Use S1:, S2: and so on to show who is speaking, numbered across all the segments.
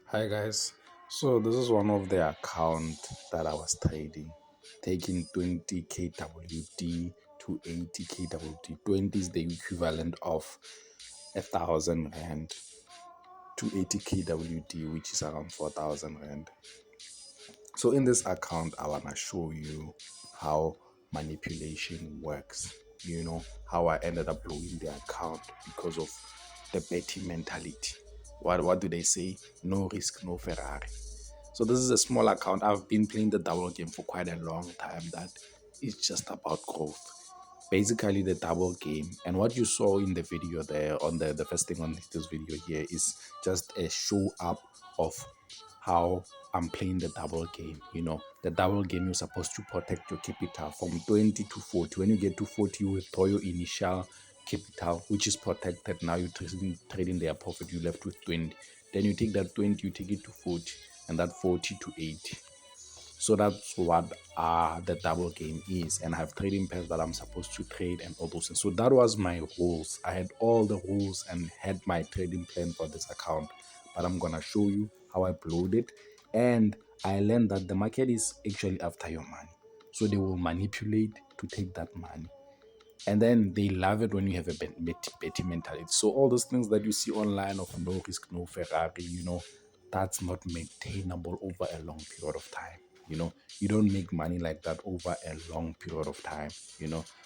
S1: Hi guys, so this is one of the account that I was trading, taking 20 kwd to 80 kwd. 20 is the equivalent of 1,000 rand to 80 kwd, which is around 4,000 rand. So in this account, I wanna show you how manipulation works. You know how I ended up blowing the account because of the betting mentality. What do they say? No risk, no Ferrari. So this is a small account. I've been playing the double game for quite a long time. That is just about growth. Basically the double game. And what you saw in the video there on the first thing on this video here is just a show up of how I'm playing the double game. You know, the double game, you're supposed to protect your capital from 20 to 40. When you get to 40, you withdraw your initial capital, which is protected. Now you're trading their profit, you left with 20. Then you take that 20, you take it to 40, and that 40 to 80. So that's what the double game is. And I have trading pairs that I'm supposed to trade and all those things. So that was my rules. I had all the rules and had my trading plan for this account. But I'm gonna show you how I blowed it. And I learned that the market is actually after your money. So they will manipulate to take that money. And then they love it when you have a betty mentality. So all those things that you see online of no risk, no Ferrari, that's not maintainable over a long period of time. You don't make money like that over a long period of time.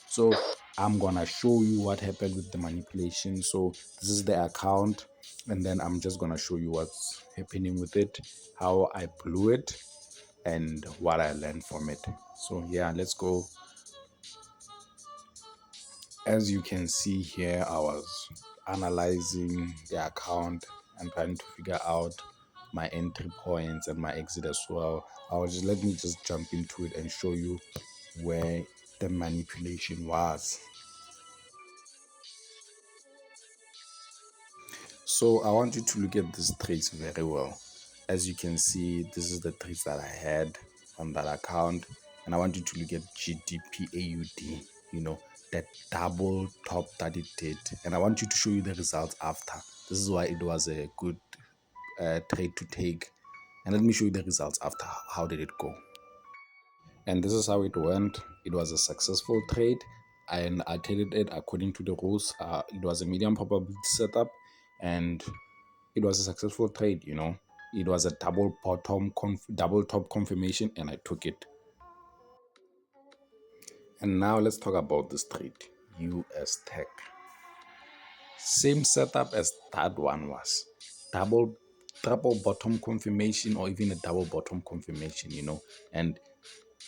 S1: So I'm gonna show you what happened with the manipulation. So this is the account, and then I'm just gonna show you what's happening with it, how I blew it, and what I learned from it. So yeah, let's go. As you can see here, I was analyzing the account and trying to figure out my entry points and my exit as well. Let me just jump into it and show you where the manipulation was. So I want you to look at these trades very well. As you can see, this is the trades that I had on that account, and I want you to look at GDPAUD, that double top that it did, and I want you to show you the results after. This is why it was a good trade to take, and let me show you the results after. How did it go? And this is how it went. It was a successful trade, and I traded it according to the rules. It was a medium probability setup, and it was a successful trade. It was a double top confirmation, and I took it. And now let's talk about this trade. US Tech, same setup as that one was. Double triple bottom confirmation, or even a double bottom confirmation. And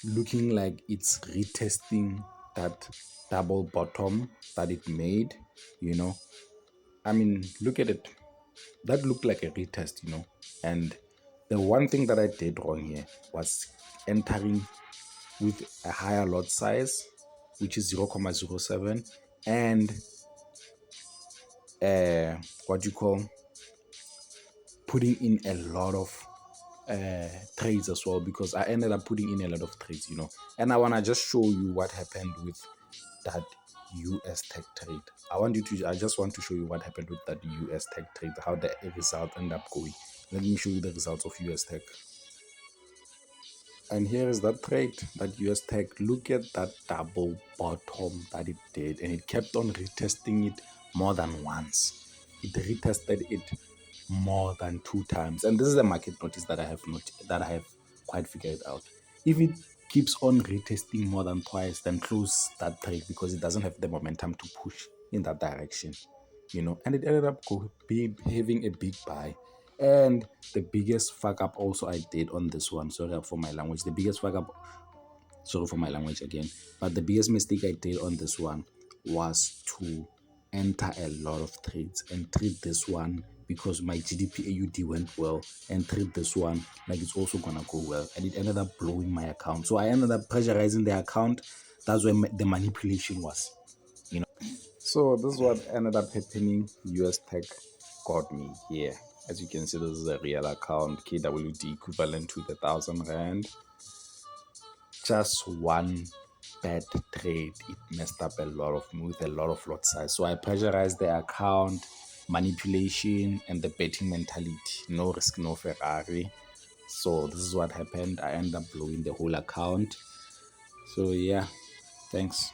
S1: looking like it's retesting that double bottom that it made. you know I mean, look at it. That looked like a retest. And the one thing that I did wrong here was entering with a higher lot size, which is 0.07, and what you call putting in a lot of trades as well, because I ended up putting in a lot of trades. And I want to just show you what happened with that US Tech trade. I just want to show you what happened with that US Tech trade, how the result ended up going. Let me show you the results of US Tech. And here is that trade, that US Tech. Look at that double bottom that it did, and it kept on retesting it more than once. It retested it more than 2 times, and this is a market notice that I have quite figured out. If it keeps on retesting more than twice, then close that trade, because it doesn't have the momentum to push in that direction. And it ended up having a big buy. And the biggest fuck up also I did on this one, sorry for my language, sorry for my language again, but the biggest mistake I did on this one was to enter a lot of trades and trade this one because my GDPAUD went well, and trade this one like it's also gonna go well, and it ended up blowing my account. So I ended up pressurizing the account. That's where the manipulation was. So this is what ended up happening. US Tech got me here. As you can see, this is a real account, KWD equivalent to the 1,000 rand. Just one bad trade, it messed up a lot of me with a lot of lot size. So I pressurized the account. manipulation and the betting mentality. No risk, no Ferrari. So this is what happened. I ended up blowing the whole account. So yeah, thanks.